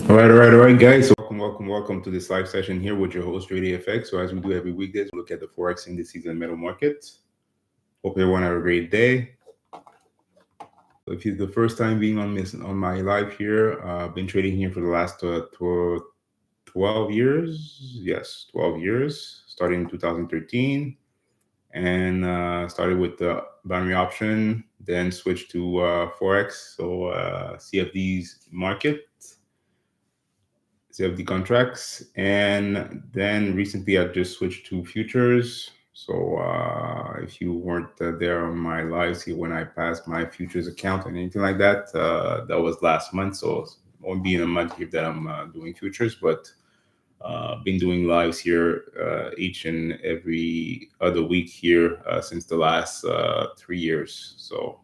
All right, guys. So welcome to this live session here with your host, Dre Day FX. So as we do every weekdays, we look at the Forex indices and metal markets. Hope everyone have a great day. So if it's the first time being on my live here, I've been trading here for the last 12 years. Yes, 12 years, starting in 2013. And started with the binary option, then switched to Forex, so CFDs market. CFD contracts, and then recently I just switched to futures. So if you weren't there on my lives here when I passed my futures account and anything like that, that was last month. So it won't be in a month here that I'm doing futures, but been doing lives here each and every other week here since the last 3 years. So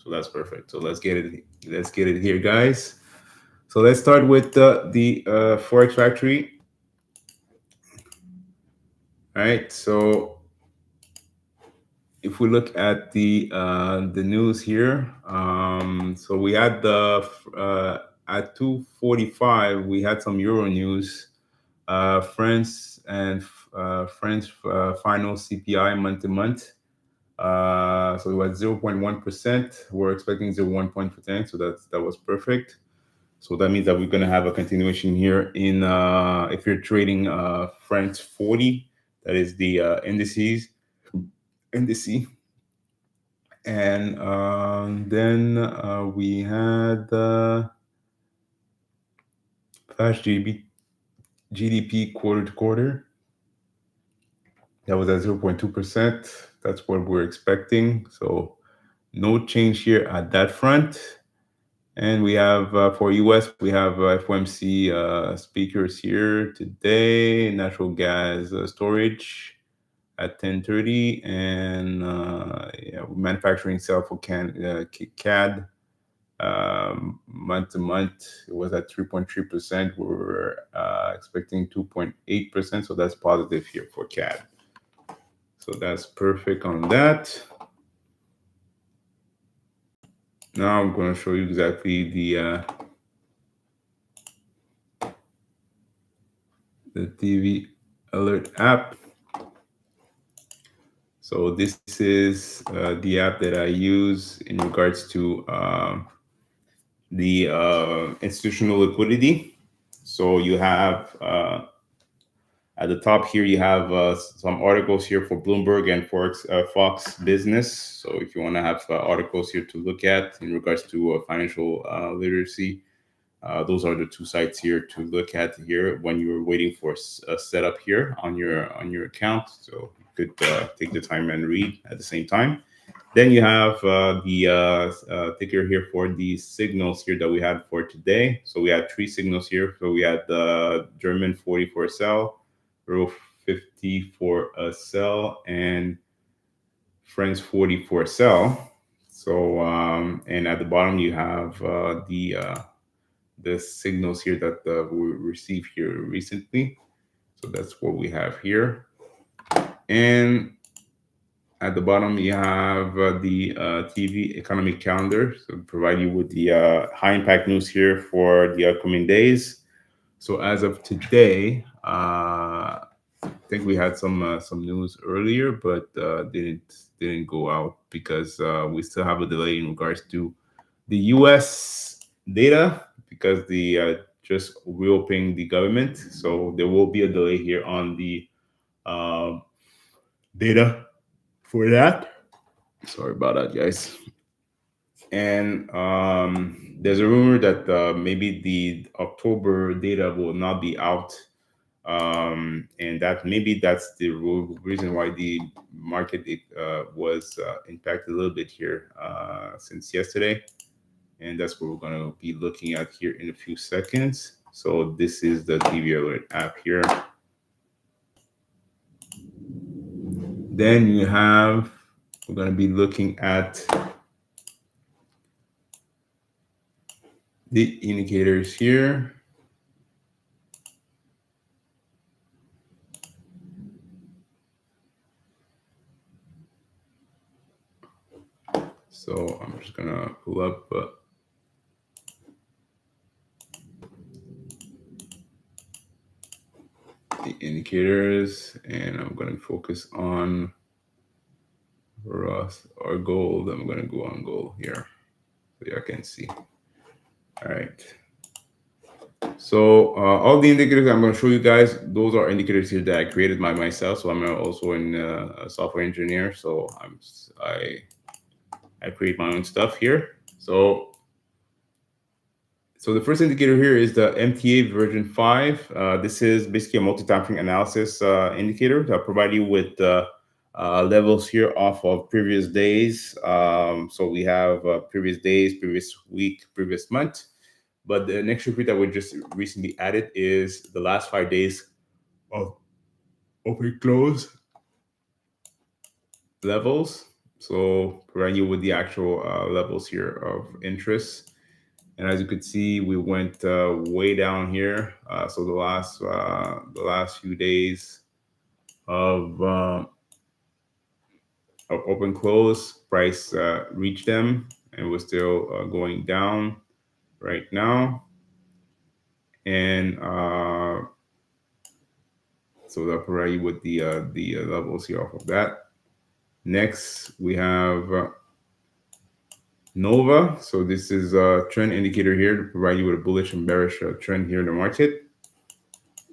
that's perfect. So let's get it. Let's get it here, guys. So let's start with the Forex Factory. All right. So if we look at the news here, so we had the at 2:45 we had some Euro news. France and France final CPI month to month. So it was 0.1%. We're expecting 0.1%, so that was perfect. So that means that we're going to have a continuation here in if you're trading France 40, that is the indice. And then we had flash GDP quarter to quarter. That was at 0.2%. That's what we're expecting. So no change here at that front. And we have for US, we have FOMC speakers here today, natural gas storage at 10:30, and manufacturing sale for CAD month to month. It was at 3.3%. We're expecting 2.8%, so that's positive here for CAD. So that's perfect on that. Now I'm going to show you exactly the TV alert app. So this is the app that I use in regards to the institutional liquidity. So you have at the top here, you have some articles here for Bloomberg and Fox Business. So if you want to have articles here to look at in regards to financial literacy, those are the two sites here to look at here when you're waiting for a setup here on your account. So you could take the time and read at the same time. Then you have the ticker here for the signals here that we had for today. So we had three signals here. So we had the German 40 for a sell, Euro 50 for a sell, and France 40 for a sell. So and at the bottom you have the signals here that we received here recently. So that's what we have here. And at the bottom, you have the TV economic calendar, so provide you with the high impact news here for the upcoming days. So as of today, I think we had some news earlier, but didn't go out because we still have a delay in regards to the U.S. data because the just reopening the government. So there will be a delay here on the uh, data for that. Sorry about that, guys. And there's a rumor that maybe the October data will not be out, and that maybe that's the reason why the market was impacted a little bit here since yesterday. And that's what we're going to be looking at here in a few seconds. So this is the TV Alert app here. Then you have, we're going to be looking at the indicators here. So I'm just going to pull up the indicators, and I'm going to focus on Ross or gold. I'm going to go on gold here so you can see. All right. So all the indicators I'm going to show you guys, those are indicators here that I created by myself. So I'm also a software engineer. So I create my own stuff here. So the first indicator here is the MTA version 5. This is basically a multi-time frame analysis indicator that provide you with levels here off of previous days. So we have previous days, previous week, previous month. But the next report that we just recently added is the last 5 days of open close levels. So provide you with the actual levels here of interest. And as you could see, we went way down here. So the last few days of open close, price reached them, and we're still going down right now. And so they'll provide you with the levels here off of that. Next, we have Nova. So this is a trend indicator here to provide you with a bullish and bearish trend here in the market.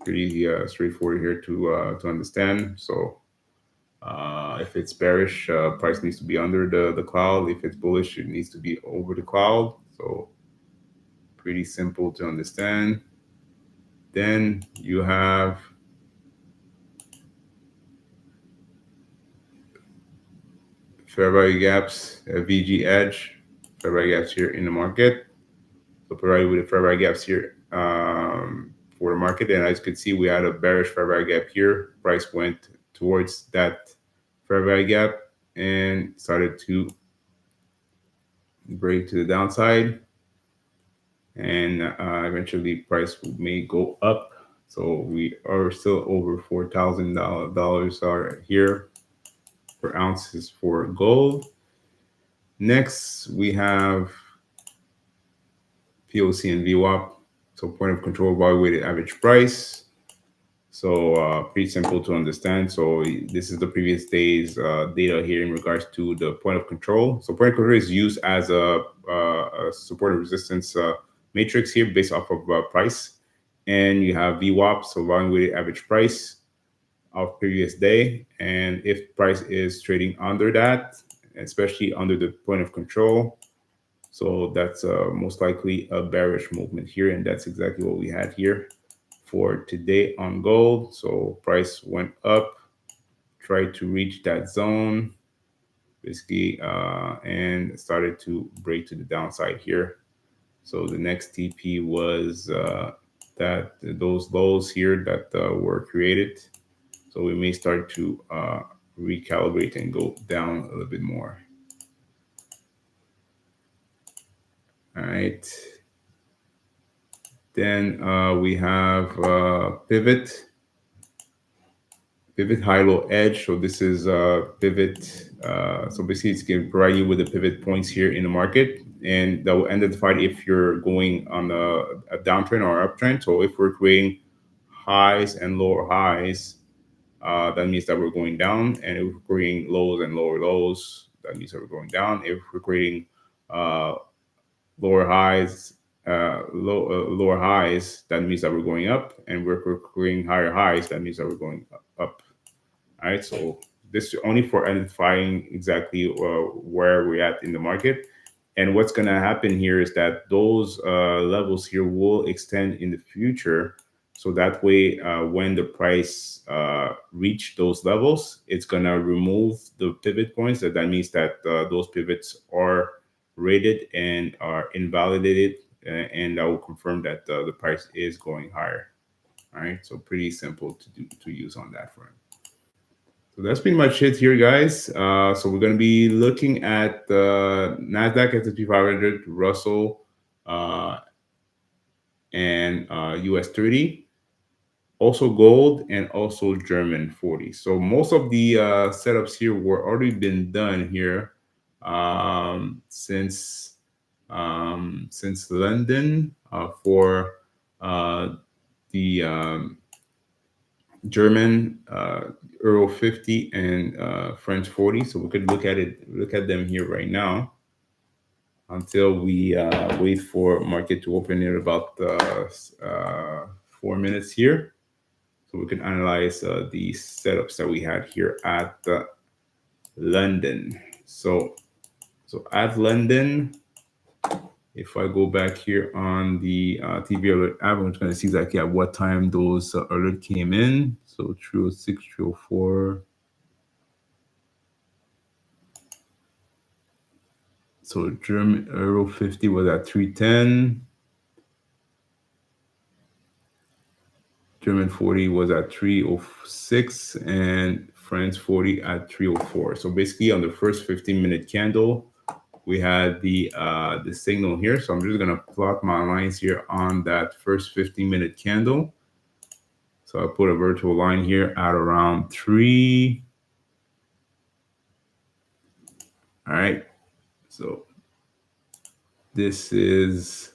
Pretty straightforward here to understand. So if it's bearish, price needs to be under the cloud. If it's bullish, it needs to be over the cloud. So pretty simple to understand. Then you have fair value gaps, VG edge, fair value gaps here in the market. So provided with the fair value gaps here for the market. And as you can see, we had a bearish fair value gap here. Price went towards that fair value gap and started to break to the downside. And eventually price may go up. So we are still over $4,000 are here per ounces for gold. Next, we have POC and VWAP. So point of control value weighted average price. So pretty simple to understand. So this is the previous day's data here in regards to the point of control. So point of control is used as a support and resistance matrix here based off of price. And you have VWAP, so volume weighted average price of previous day. And if price is trading under that, especially under the point of control, so that's most likely a bearish movement here. And that's exactly what we had here for today on gold. So price went up, tried to reach that zone, basically, and started to break to the downside here. So the next TP was that those lows here that were created. So we may start to recalibrate and go down a little bit more. All right. Then we have pivot high low edge. So this is pivot. So basically it's going to provide you with the pivot points here in the market, and that will identify if you're going on a downtrend or uptrend. So if we're creating highs and lower highs, that means that we're going down. And if we're creating lows and lower lows, that means that we're going down. If we're creating lower highs, lower highs, that means that we're going up. And we're creating higher highs, that means that we're going up. All right, so this is only for identifying exactly where we're at in the market. And what's going to happen here is that those levels here will extend in the future. So that way, when the price reach those levels, it's going to remove the pivot points. That means that those pivots are rated and are invalidated, and that will confirm that the price is going higher. All right, so pretty simple to use on that front. So that's pretty much it here, guys. So we're going to be looking at the NASDAQ, S&P 500, Russell, and US30, also gold, and also German 40. So most of the setups here were already been done here since London for the German Euro 50 and French 40. So we could look at them here right now until we wait for market to open in about 4 minutes here. So we can analyze the setups that we had here at London. So at London, if I go back here on the TV alert app, I'm just going to see exactly at what time those alert came in. So 306, 304. So German Euro 50 was at 310. German 40 was at 306 and France 40 at 304. So basically on the first 15-minute candle, we had the signal here. So I'm just gonna plot my lines here on that first 15-minute candle. So I'll put a virtual line here at around 3. All right. So this is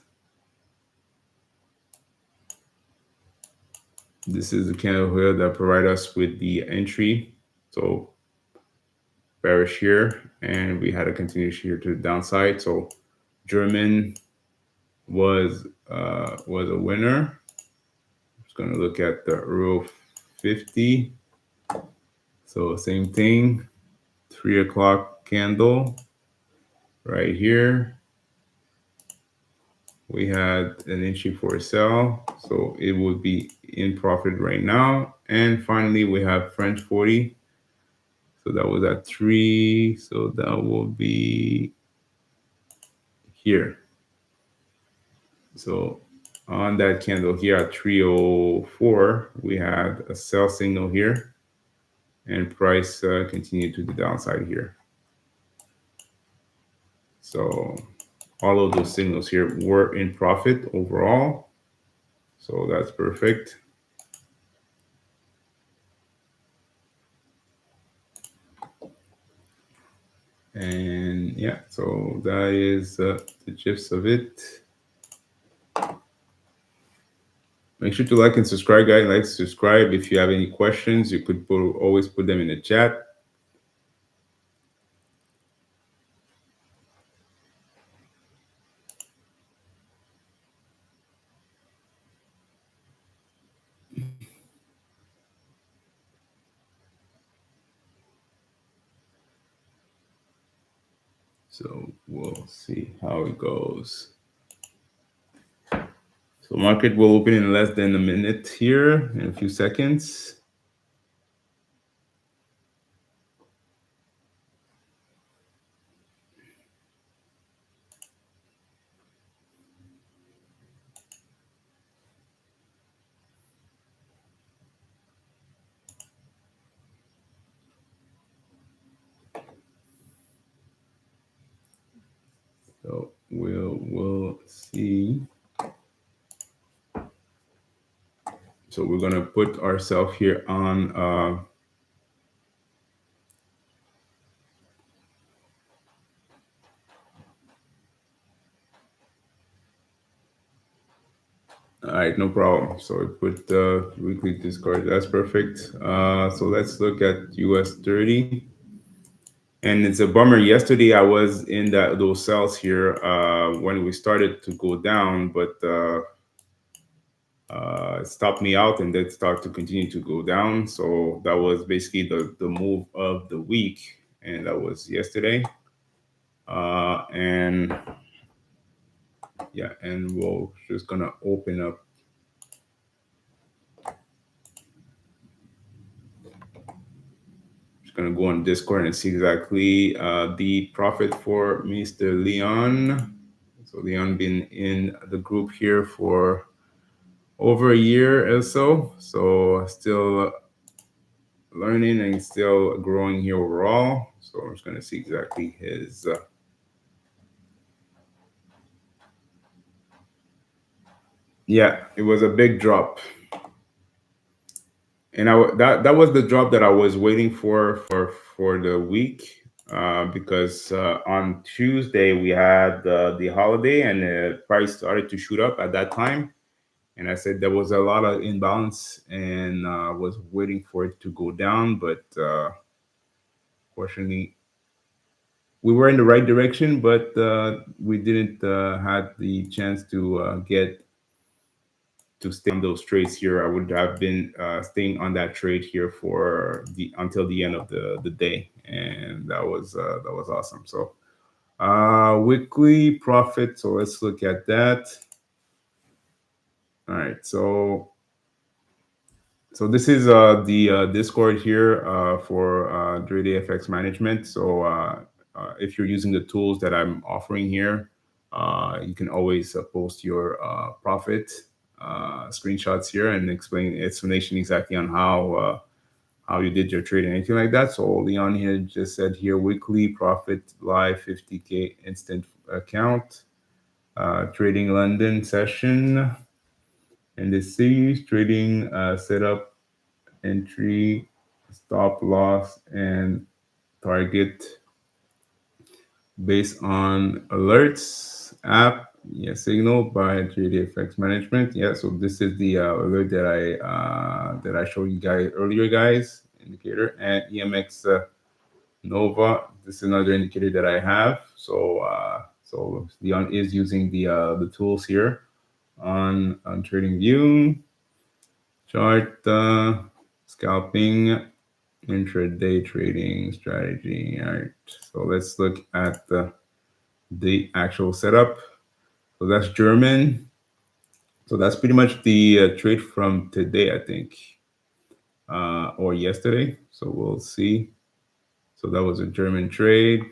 the candle here that provide us with the entry. So bearish here, and we had a continuation here to the downside. So German was a winner. Just gonna look at the Euro 50. So same thing, 3 o'clock candle right here. We had an entry for a sell, so it would be in profit right now. And finally, we have French 40. So that was at 3. So that will be here. So on that candle here at 304, we had a sell signal here, and price continued to the downside here. So all of those signals here were in profit overall. So that's perfect. And yeah, so that is the gist of it. Make sure to like and subscribe, guys. Like, subscribe. If you have any questions, you could always put them in the chat. So we'll see how it goes. So market will open in less than a minute here, in a few seconds. So we'll see. So we're gonna put ourselves here on all right, no problem. So we put the weekly discard. That's perfect. So let's look at US30. And it's a bummer. Yesterday I was in those cells here when we started to go down, but it stopped me out and then started to continue to go down. So that was basically the move of the week, and that was yesterday. And yeah, and we're just gonna open up. Just gonna go on Discord and see exactly the profit for Mr. Leon. So Leon been in the group here for over a year or so. So still learning and still growing here overall. So I'm just gonna see exactly his. Yeah, it was a big drop, and that was the drop that I was waiting for the week, because on Tuesday we had the holiday and the price started to shoot up at that time, And I said there was a lot of imbalance, and was waiting for it to go down, but fortunately we were in the right direction, but we didn't had the chance get to stay on those trades here. I would have been staying on that trade here for the until the end of the day, and that was awesome. So weekly profit. So let's look at that. All right. So this is the Discord here for Dre Day FX management. So if you're using the tools that I'm offering here, you can always post your profit screenshots here and explanation exactly on how you did your trade and anything like that. So Leon here just said here weekly profit live 50K instant account, trading London session, and the series trading setup, entry, stop loss, and target based on alerts app. Yeah, signal by GDFX management. Yeah, so this is the alert that I showed you guys earlier, guys. Indicator and EMX Nova. This is another indicator that I have. So Leon is using the tools here on TradingView chart, scalping, intraday trading strategy. All right, so let's look at the actual setup. So that's German. So that's pretty much the trade from today, I think, or yesterday. So we'll see. So that was a German trade.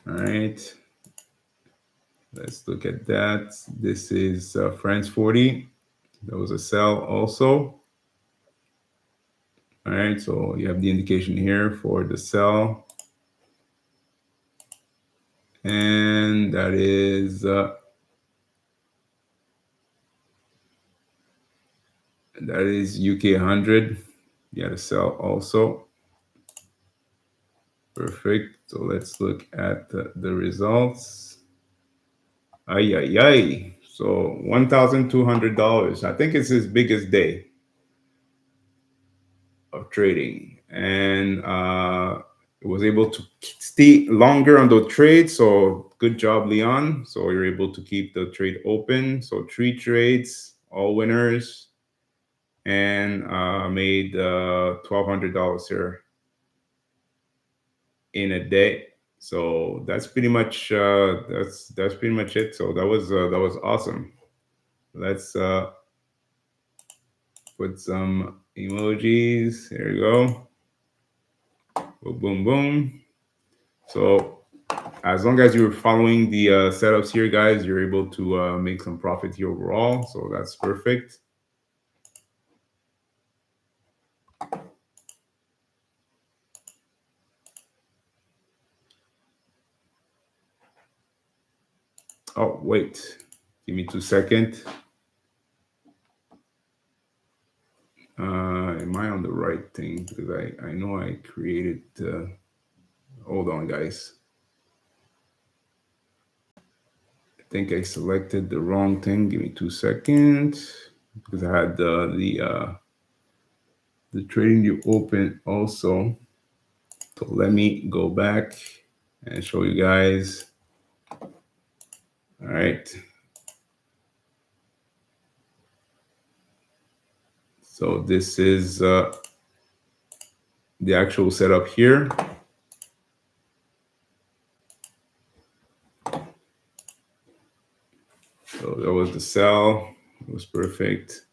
All right, let's look at that. This is France 40. That was a sell also. All right, so you have the indication here for the sell. And that is UK 100. You got to sell also. Perfect. So let's look at the results. Ay, ay, ay. So $1,200. I think it's his biggest day of trading. And was able to stay longer on the trade. So good job, Leon. So you're able to keep the trade open. So 3 trades, all winners, and made $1,200 here in a day. So that's pretty much that's pretty much it. So that was awesome. Let's put some emojis. Here we go. Boom, boom, boom. So as long as you're following the setups here, guys, you're able to make some profit here overall. So that's perfect. Oh, wait. Give me 2 seconds. Am I on the right thing? Because I know I created... hold on, guys. I think I selected the wrong thing. Give me 2 seconds. Because I had the trading view open also. So let me go back and show you guys. All right. So this is the actual setup here. So that was the sell. It was perfect.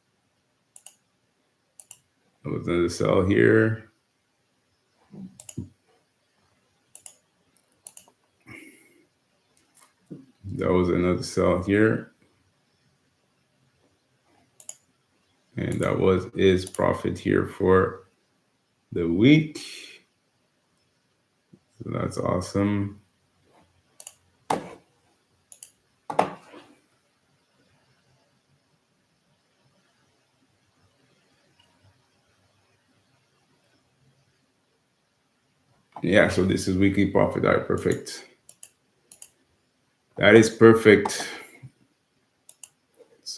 That was another sell here. That was another sell here. And that was his profit here for the week. So that's awesome. Yeah, so this is weekly profit. All right, perfect. That is perfect.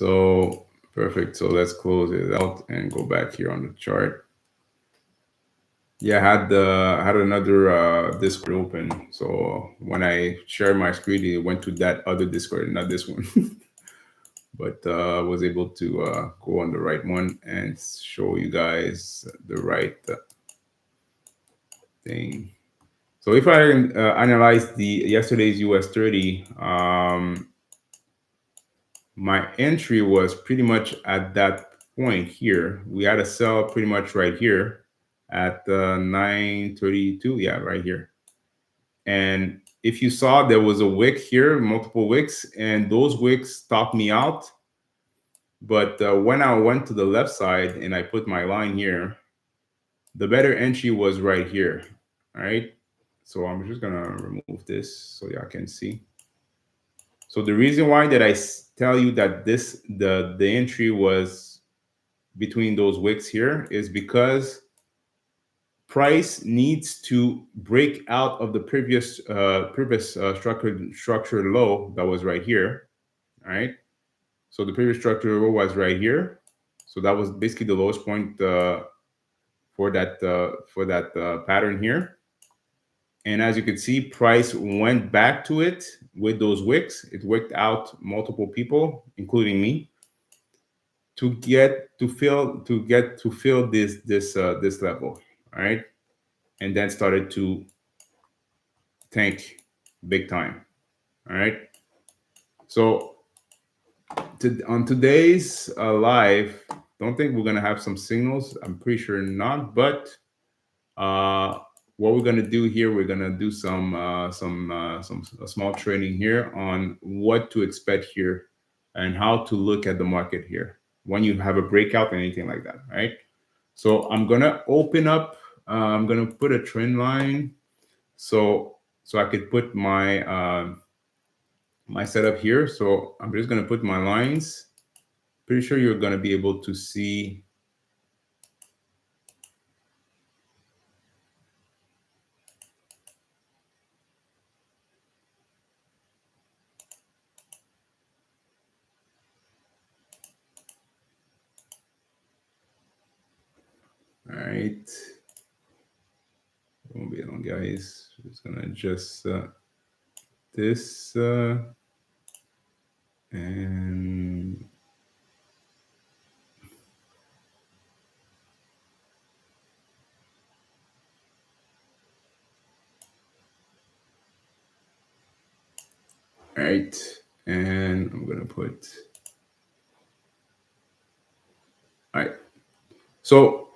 So perfect. So let's close it out and go back here on the chart. Yeah, I had another Discord open. So when I shared my screen, it went to that other Discord, not this one. But was able to go on the right one and show you guys the right thing. So if I analyze the yesterday's US30, my entry was pretty much at that point here. We had a sell pretty much right here at 932. Yeah, right here. And if you saw, there was a wick here, multiple wicks, and those wicks stopped me out. But when I went to the left side and I put my line here, the better entry was right here. All right. So I'm just going to remove this so y'all can see. So the reason why that I tell you that the entry was between those wicks here is because price needs to break out of the previous structured low that was right here. All right. So the previous structured low was right here. So that was basically the lowest point for that pattern here. And as you can see, price went back to it with those wicks. It wicked out multiple people, including me, to fill this level. All right. And then started to tank big time. All right. So on today's live, don't think we're gonna have some signals. I'm pretty sure not. But what we're gonna do here, we're gonna do some small training here on what to expect here and how to look at the market here when you have a breakout or anything like that. Right. So I'm gonna open up. I'm gonna put a trend line. So I could put my my setup here. So I'm just going to put my lines. Pretty sure you're going to be able to see. All right. It won't be long, guys. Just going to adjust this and all right. And I'm going to put, all right. So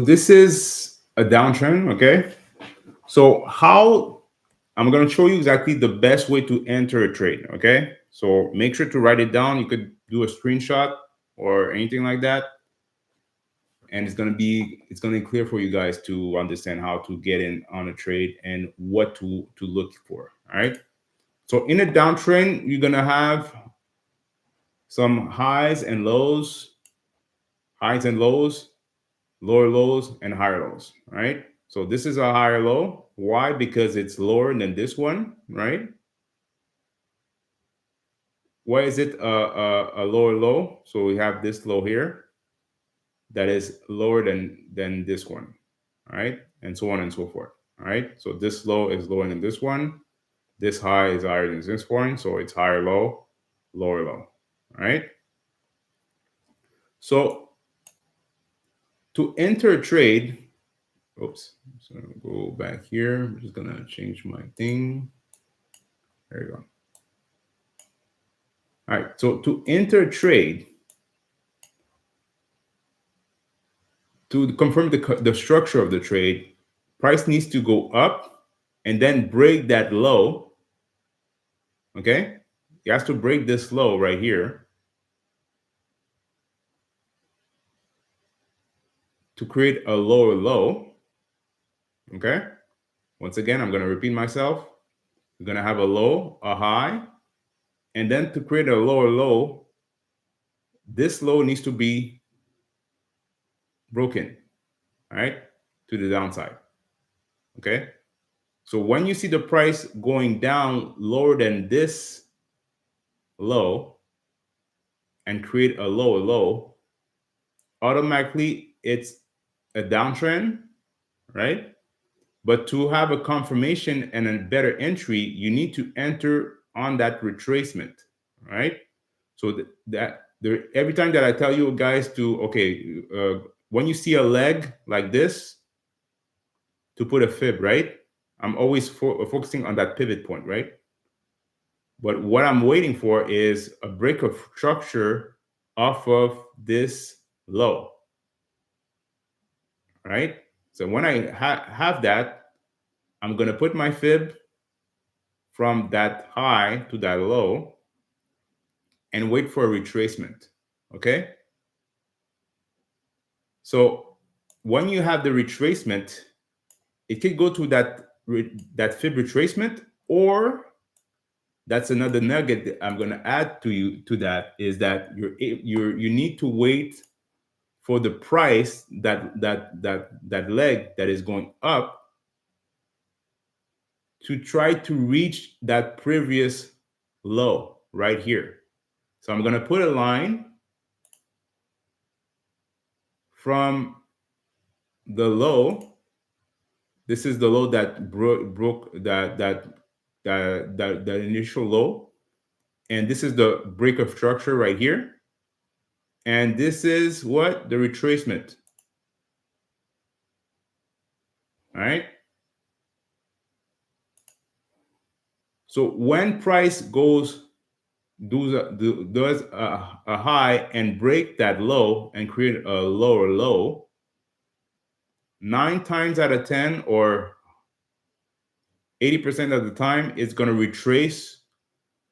this is a downtrend, okay? So how I'm going to show you exactly the best way to enter a trade, okay? So make sure to write it down. You could do a screenshot or anything like that. And it's going to be clear for you guys to understand how to get in on a trade and what to look for. All right. So in a downtrend, you're going to have some highs and lows, lower lows, and higher lows. All right. So this is a higher low. Why? Because it's lower than this one, right? Why is it a lower low? So we have this low here that is lower than this one. All right. And so on and so forth. All right. So this low is lower than this one. This high is higher than this one. So it's higher low, lower low. All right. So to enter a trade, oops. So I'm gonna go back here. I'm just gonna change my thing. There you go. All right. So to enter a trade, to confirm the structure of the trade, price needs to go up and then break that low. Okay. It has to break this low right here to create a lower low. Okay. Once again, I'm going to repeat myself. We're going to have a low, a high, and then to create a lower low, this low needs to be broken, all right, to the downside. Okay. So when you see the price going down lower than this low and create a lower low, automatically it's a downtrend, right? But to have a confirmation and a better entry, you need to enter on that retracement, right? So every time that I tell you guys to, okay, when you see a leg like this, to put a fib, right? I'm always focusing on that pivot point, right? But what I'm waiting for is a break of structure off of this low, right? So when I have that, I'm going to put my fib from that high to that low and wait for a retracement, okay? So when you have the retracement, it could go to that fib retracement, or that's another nugget that I'm going to add to you to that, is that you need to wait for the price that leg that is going up to try to reach that previous low right here. So I'm going to put a line from the low. This is the low that broke that initial low, and this is the break of structure right here, and this is what the retracement. All right. So when price does a high and break that low and create a lower low, 9 times out of 10 or 80% of the time, it's going to retrace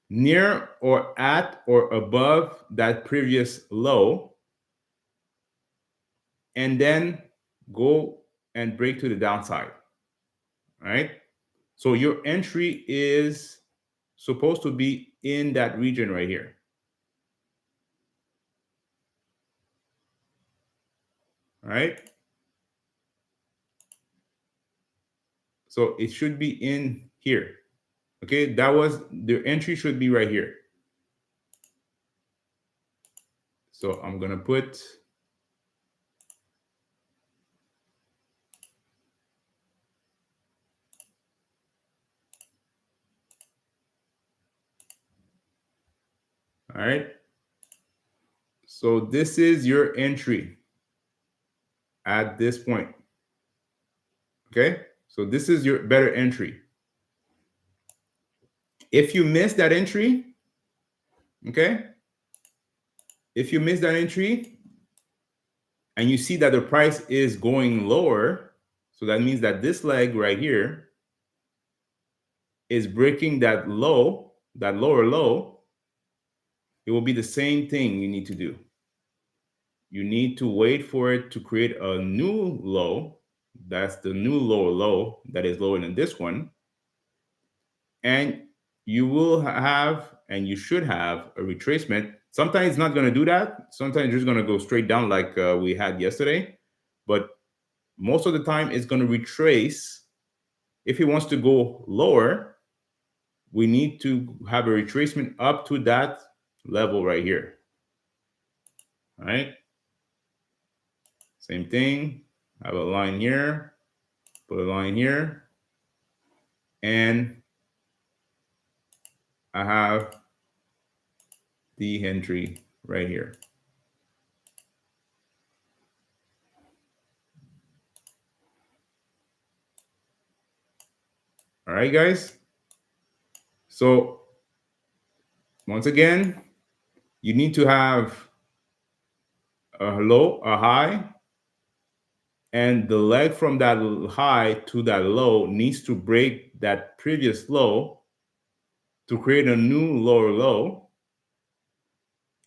near or at or above that previous low, and then go and break to the downside. All right. So your entry is supposed to be in that region right here. All right. So it should be in here. Okay. That was the entry, should be right here. So I'm going to put all right. So this is your entry at this point. Okay. So this is your better entry. If you miss that entry, okay, if you miss that entry and you see that the price is going lower, so that means that this leg right here is breaking that low, that lower low, it will be the same thing you need to do. You need to wait for it to create a new low. That's the new lower low that is lower than this one. And you will have, and you should have, a retracement. Sometimes it's not going to do that. Sometimes it's just going to go straight down like we had yesterday. But most of the time, it's going to retrace. If it wants to go lower, we need to have a retracement up to that level right here. All right. Same thing. Have a line here, put a line here, and I have the entry right here. All right, guys. So once again, you need to have a low, a high, and the leg from that high to that low needs to break that previous low to create a new lower low.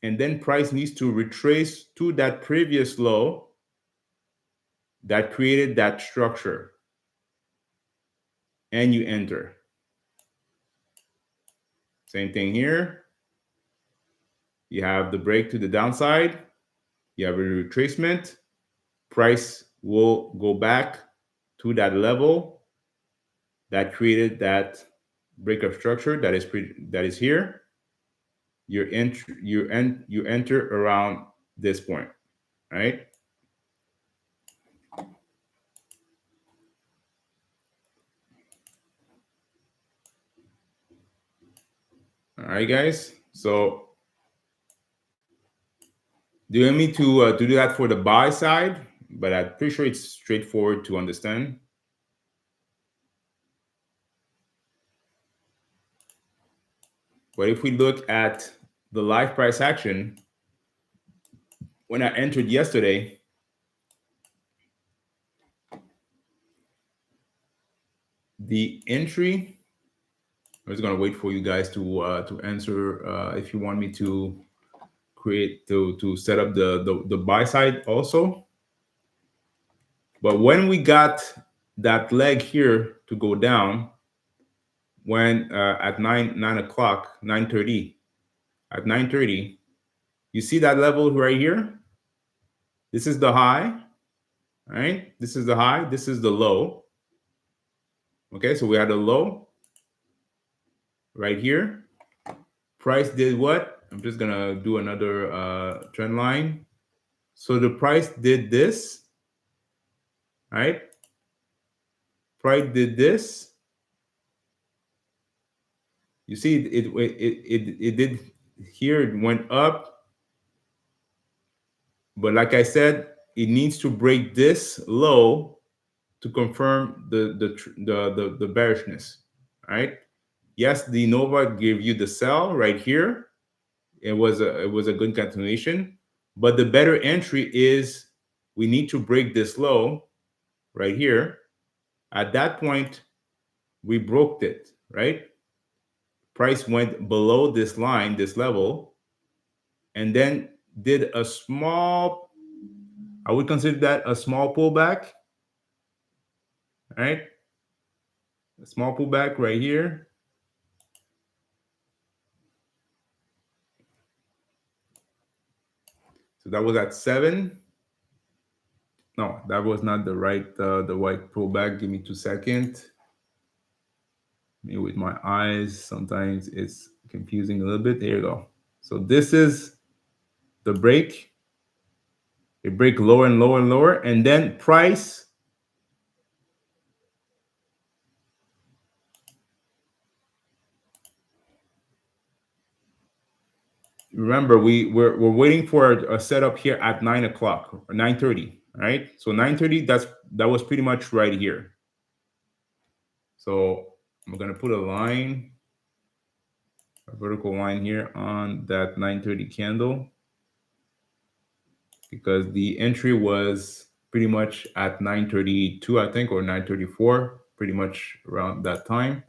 And then price needs to retrace to that previous low that created that structure. And you enter. Same thing here. You have the break to the downside. You have a retracement. Price will go back to that level that created that break of structure that is here. you enter around this point, right? All right, guys. So do you want me to do that for the buy side? But I'm pretty sure it's straightforward to understand. But if we look at the live price action, when I entered yesterday, the entry. I'm just gonna wait for you guys to answer if you want me to create to set up the buy side also. But when we got that leg here to go down, when at 9 o'clock, 9:30, at 9:30, you see that level right here. This is the high, right? This is the high. This is the low. Okay, so we had a low right here. Price did what? I'm just gonna do another trend line. So the price did this, right? Price did this. You see, it did here. It went up, but like I said, it needs to break this low to confirm the bearishness, right? Yes, the Nova gave you the sell right here. It was a good continuation, but the better entry is we need to break this low right here. At that point, we broke it, right? Price went below this line, this level, and then did a small, I would consider that a small pullback, right? A small pullback right here. So that was at 7. No, that was not the right pullback. Give me 2 seconds. Me with my eyes, sometimes it's confusing a little bit. There you go. So this is the break. It break lower and lower and lower, and then price. Remember, we're waiting for a setup here at 9 o'clock or 9:30, right? So 9:30, that was pretty much right here. So I'm gonna put a line, a vertical line here on that 9:30 candle, because the entry was pretty much at 9:32, I think, or 9:34, pretty much around that time.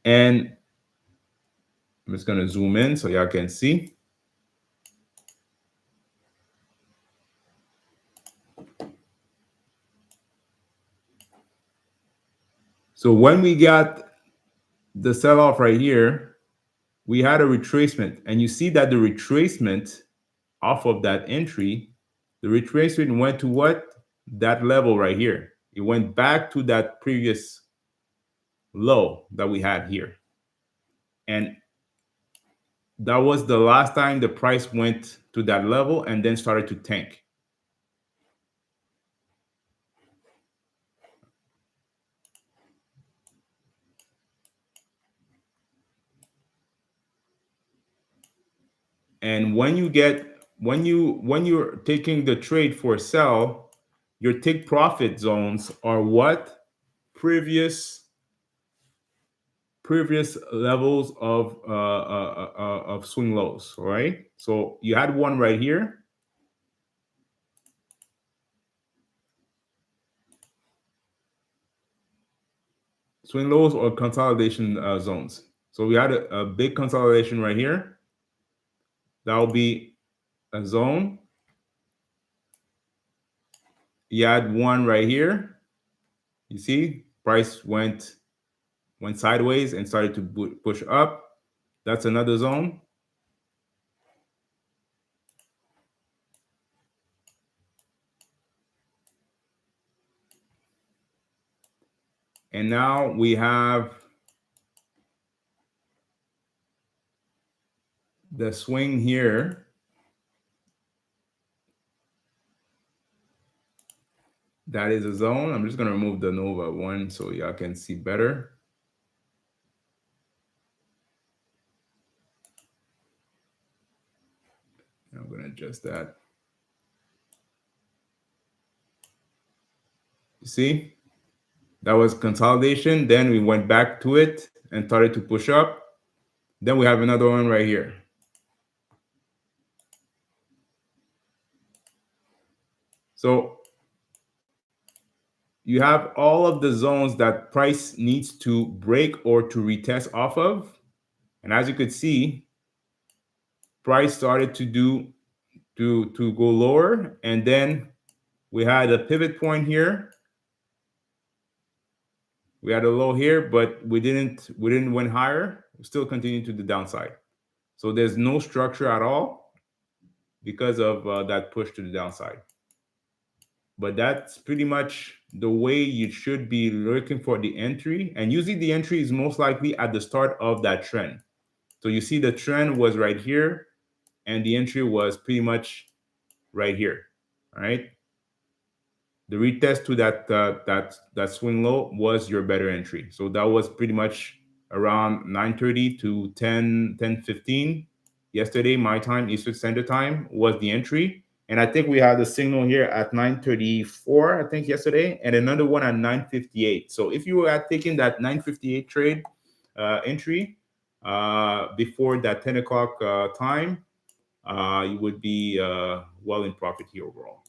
And I'm just gonna zoom in so y'all can see. So when we got the sell-off right here, we had a retracement, and you see that the retracement off of that entry, the retracement went to what? That level right here. It went back to that previous low that we had here. And that was the last time the price went to that level and then started to tank. And when you're taking the trade for a sell, your take profit zones are what? Previous levels of swing lows, right? So you had one right here. Swing lows or consolidation zones. So we had a big consolidation right here. That will be a zone. You had one right here. You see, price went sideways and started to push up. That's another zone. And now we have the swing here, that is a zone. I'm just going to remove the Nova one so y'all can see better. I'm going to adjust that. You see, that was consolidation. Then we went back to it and started to push up. Then we have another one right here. So you have all of the zones that price needs to break or to retest off of. And as you could see, price started to go lower. And then we had a pivot point here. We had a low here, but we didn't went higher. We still continued to the downside. So there's no structure at all because of that push to the downside. But that's pretty much the way you should be looking for the entry. And usually the entry is most likely at the start of that trend. So you see the trend was right here and the entry was pretty much right here. All right. The retest to that swing low was your better entry. So that was pretty much around 9:30 to 10:15 yesterday, my time, Eastern Standard Time, was the entry. And I think we had a signal here at 9:34, I think yesterday, and another one at 9:58. So if you were taking that 9:58 trade entry before that 10 o'clock time, you would be well in profit here overall.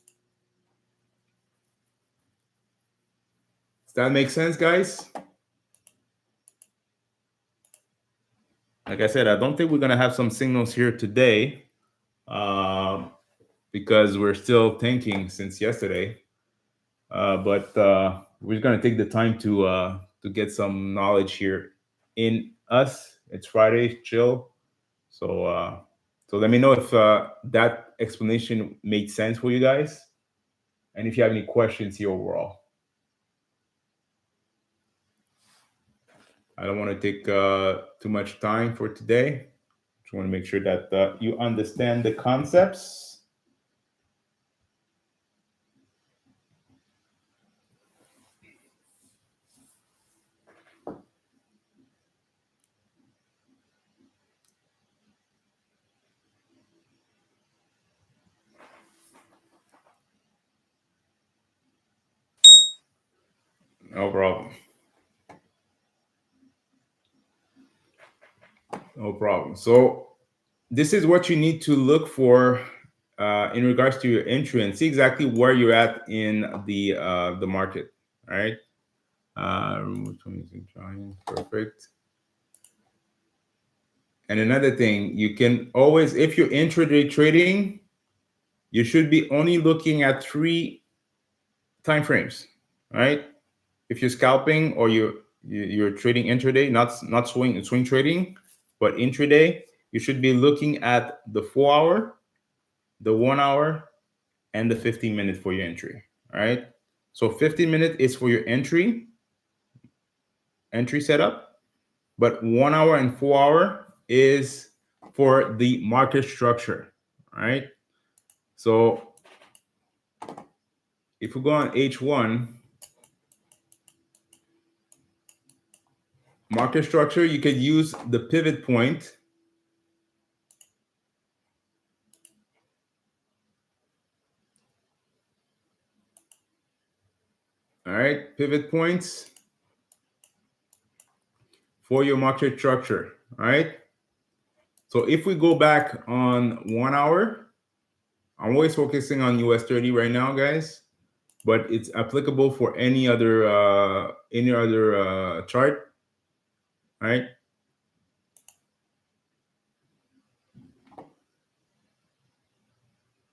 Does that make sense, guys? Like I said, I don't think we're going to have some signals here today because we're still tanking since yesterday. But we're going to take the time to get some knowledge here in us. It's Friday, chill. So let me know if that explanation made sense for you guys, and if you have any questions here overall. I don't want to take too much time for today. Just want to make sure that you understand the concepts. No problem. No problem. So this is what you need to look for in regards to your entry and see exactly where you're at in the market. All right. Remove 26 giant. Perfect. And another thing, you can always, if you're intraday trading, you should be only looking at 3 time frames. All right. If you're scalping or you're trading intraday, not swing trading, but intraday, you should be looking at the 4-hour, the 1-hour, and the 15-minute for your entry. All right. So 15-minute is for your entry setup, but 1-hour and 4-hour is for the market structure. All right. So if we go on H1, market structure, you could use the pivot point. All right, pivot points for your market structure. All right. So if we go back on 1-hour, I'm always focusing on US30 right now, guys, but it's applicable for any other chart. All right.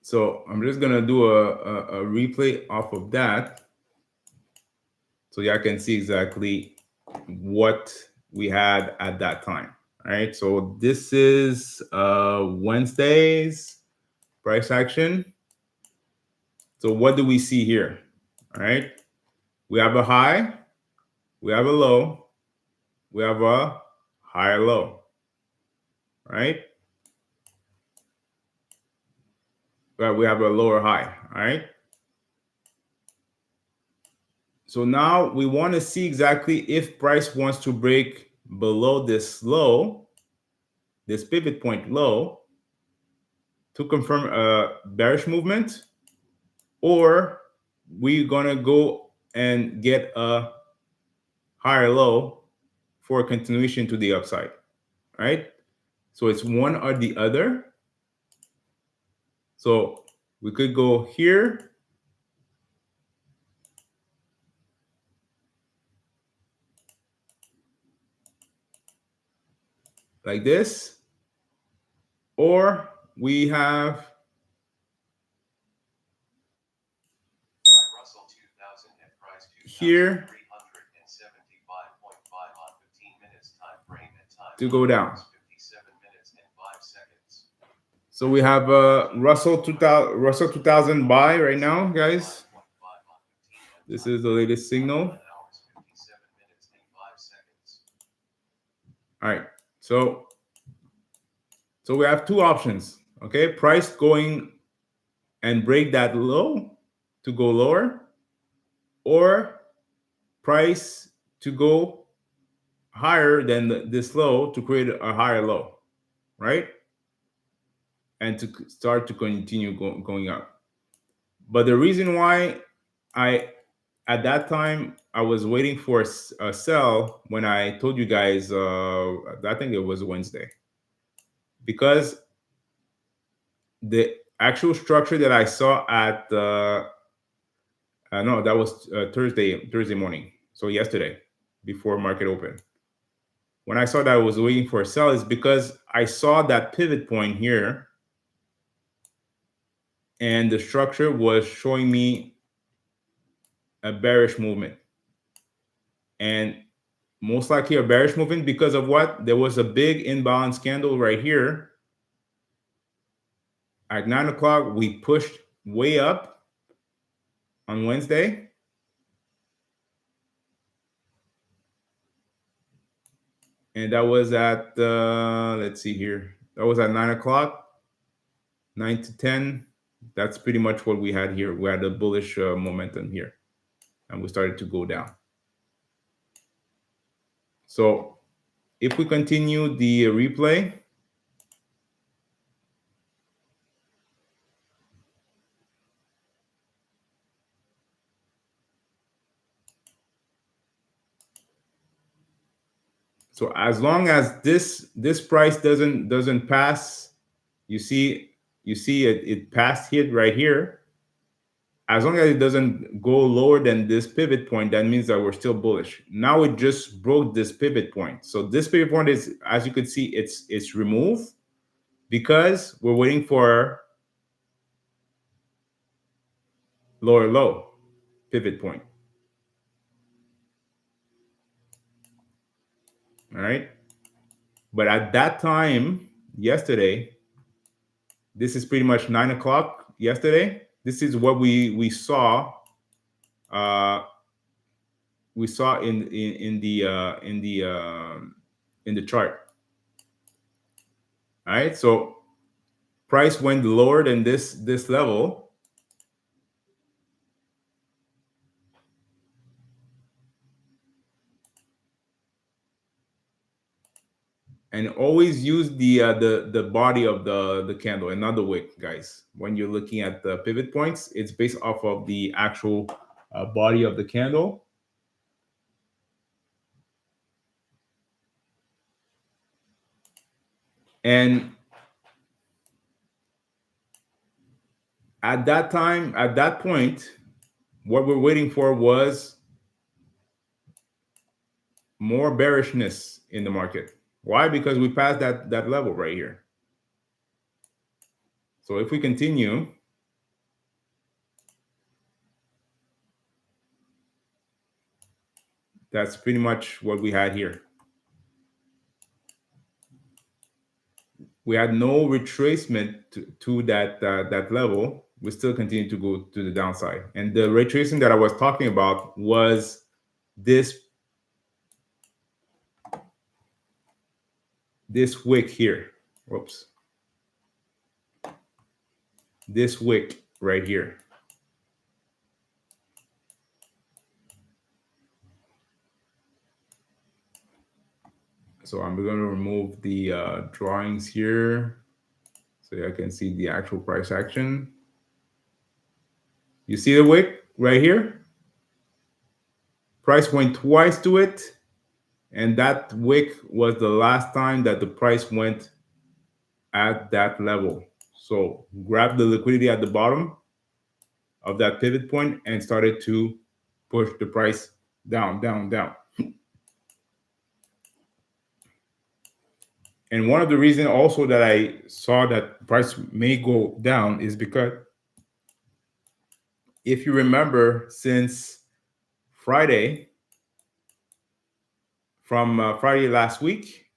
So I'm just gonna do a replay off of that, so y'all can see exactly what we had at that time. All right. So this is Wednesday's price action. So what do we see here? All right. We have a high, we have a low, we have a higher low. Right. we have a lower high. All right. So now we want to see exactly if price wants to break below this low, this pivot point low, to confirm a bearish movement, or we're gonna go and get a higher low for a continuation to the upside. Right? So it's one or the other. So we could go here, like this, or we have here to go down. So we have Russell 2000 buy right now, guys. This is the latest signal. All right. So we have two options. Okay, price going and break that low to go lower, or price to go higher than this low to create a higher low, right? And to start to continue going up. But the reason why at that time I was waiting for a sell when I told you guys, I think it was Wednesday, because the actual structure that I saw at no, that was Thursday morning, so yesterday before market open. When I saw that I was waiting for a sell, is because I saw that pivot point here, and the structure was showing me a bearish movement, and most likely a bearish movement because of what? There was a big imbalance candle right here. At 9 o'clock, we pushed way up on Wednesday. And that was at, let's see here. That was at 9 o'clock, 9 to 10. That's pretty much what we had here. We had a bullish momentum here, and we started to go down. So if we continue the replay, so as long as this price doesn't pass, you see it passed hit right here. As long as it doesn't go lower than this pivot point, that means that we're still bullish. Now it just broke this pivot point. So this pivot point is, as you can see, it's removed because we're waiting for lower low pivot point. All right. But at that time, yesterday, this is pretty much 9 o'clock yesterday. This is what we saw. We saw in the chart. All right. So price went lower than this level, and always use the body of the candle and not the wick, guys. When you're looking at the pivot points, it's based off of the actual body of the candle. And at that time, at that point, what we're waiting for was more bearishness in the market. Why? Because we passed that level right here. So if we continue, that's pretty much what we had here. We had no retracement to that level. We still continue to go to the downside. And the retracing that I was talking about was this wick here. Whoops. this wick right here. So I'm going to remove the drawings here so I can see the actual price action. You see the wick right here? Price went twice to it, and that wick was the last time that the price went at that level. So grab the liquidity at the bottom of that pivot point and started to push the price down, down, down. And one of the reasons also that I saw that price may go down is because if you remember, since Friday, from Friday last week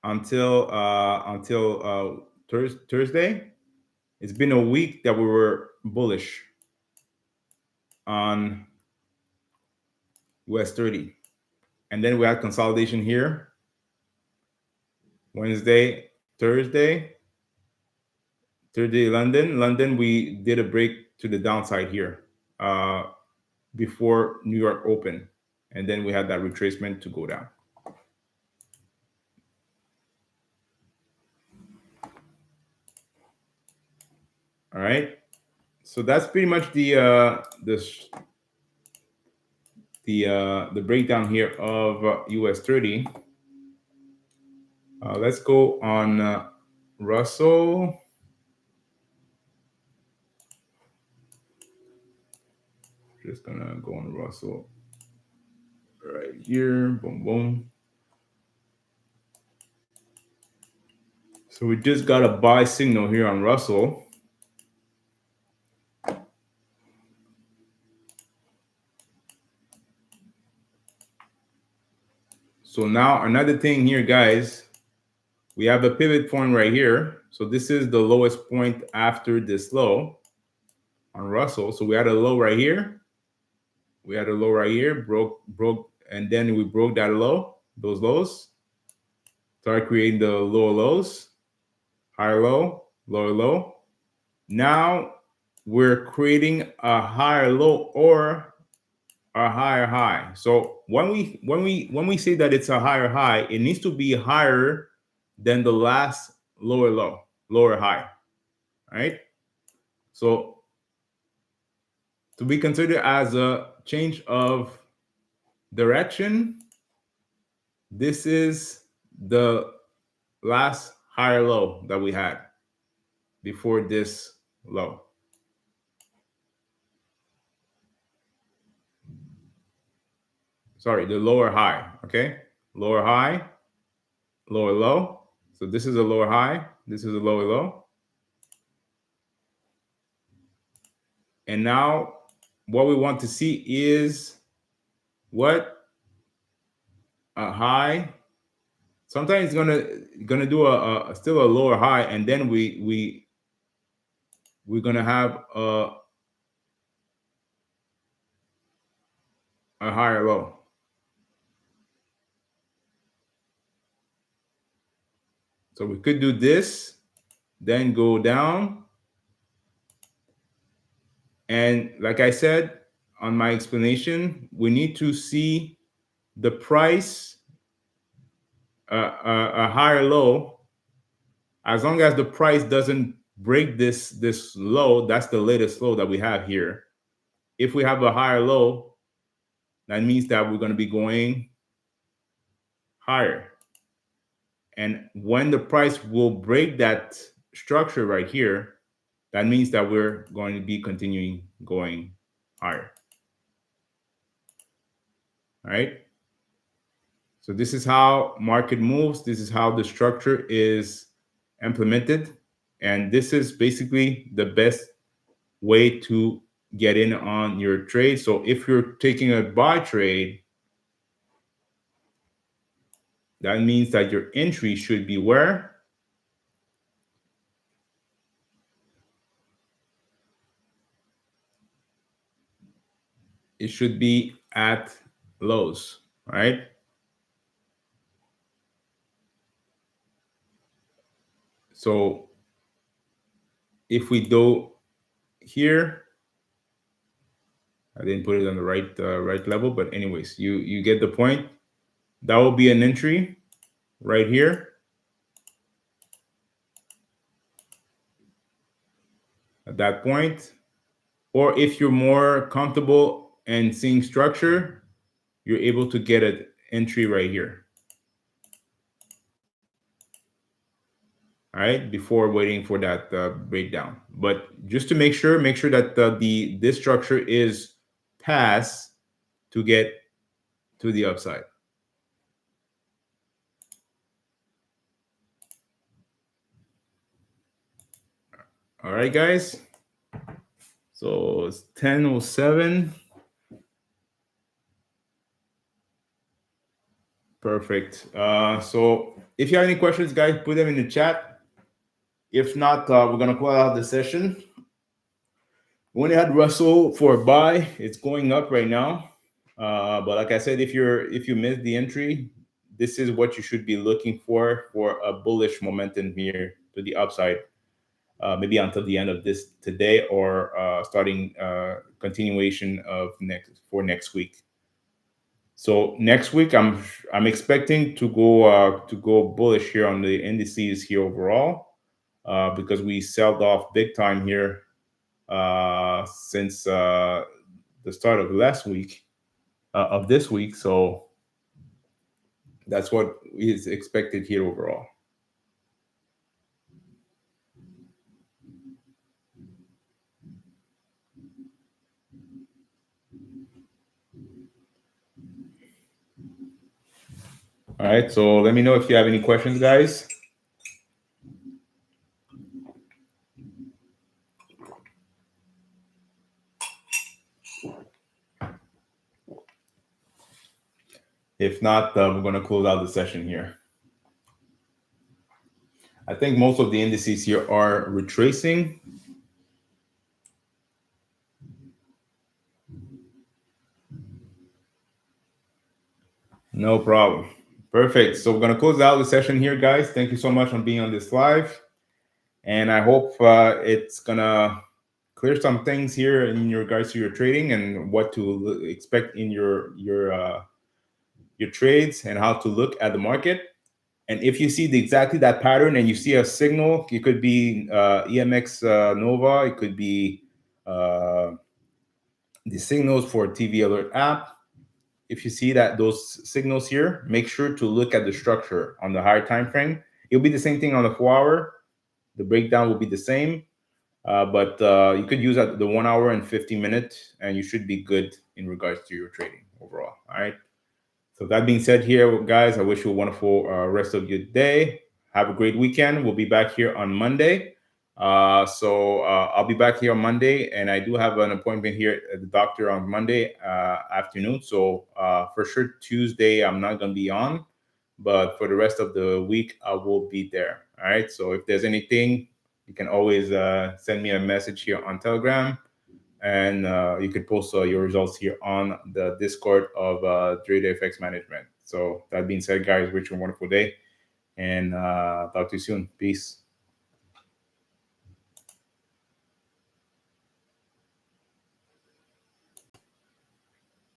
until Thursday, it's been a week that we were bullish on US30, and then we had consolidation here Wednesday, Thursday, London. We did a break to the downside here before New York opened, and then we had that retracement to go down. All right, so that's pretty much the breakdown here of US30. Let's go on Russell. Just gonna go on Russell right here. Boom, boom. So we just got a buy signal here on Russell. So now another thing here, guys, we have a pivot point right here. So this is the lowest point after this low on Russell. So we had a low right here. We had a low right here, broke, and then we broke that low, those lows. Start creating the lower lows, higher low, lower low. Now we're creating a higher low or a higher high. So when we say that it's a higher high, it needs to be higher than the last lower low, lower high. Right? So to be considered as a change of direction, this is the last higher low that we had before this low. Sorry, the lower high, okay? Lower high, lower low. So this is a lower high, this is a lower low. And now what we want to see is what a high. Sometimes it's gonna do a still a lower high, and then we're gonna have a higher low. So we could do this, then go down. And like I said on my explanation, we need to see the price a higher low. As long as the price doesn't break this low, that's the latest low that we have here. If we have a higher low, that means that we're going to be going higher. And when the price will break that structure right here, that means that we're going to be continuing going higher. All right. So this is how market moves. This is how the structure is implemented. And this is basically the best way to get in on your trade. So if you're taking a buy trade, that means that your entry should be where? It should be at lows, right? So if we do here, I didn't put it on the right level, but anyways, you get the point. That will be an entry right here at that point. Or if you're more comfortable and seeing structure, you're able to get an entry right here. All right, before waiting for that breakdown. But just to make sure that this structure is passed to get to the upside. All right, guys. So it's 10:07. Perfect. So if you have any questions, guys, put them in the chat. If not, we're gonna close out the session. We only had Russell for a buy. It's going up right now. But like I said, if you missed the entry, this is what you should be looking for a bullish momentum here to the upside. Maybe until the end of this today, or starting continuation of next week. So next week, I'm expecting to go bullish here on the indices here overall, because we sold off big time here since the start of last week of this week. So that's what is expected here overall. All right, so let me know if you have any questions, guys. If not, we're going to close out the session here. I think most of the indices here are retracing. No problem. Perfect. So we're going to close out the session here, guys. Thank you so much for being on this live. And I hope it's going to clear some things here in regards to your trading and what to expect in your trades and how to look at the market. And if you see exactly that pattern and you see a signal, it could be EMX Nova, it could be the signals for TV Alert app. If you see that those signals here, make sure to look at the structure on the higher time frame. It'll be the same thing on the 4 hour. The breakdown will be the same, but you could use the 1 hour and 50-minute, and you should be good in regards to your trading overall. All right. So that being said here, guys, I wish you a wonderful rest of your day. Have a great weekend. We'll be back here on Monday. So I'll be back here on Monday, and I do have an appointment here at the doctor on Monday afternoon. So for sure, Tuesday, I'm not going to be on, but for the rest of the week, I will be there. All right. So if there's anything, you can always send me a message here on Telegram, and you can post your results here on the Discord of Dre Day FX Management. So that being said, guys, wish you a wonderful day, and talk to you soon. Peace.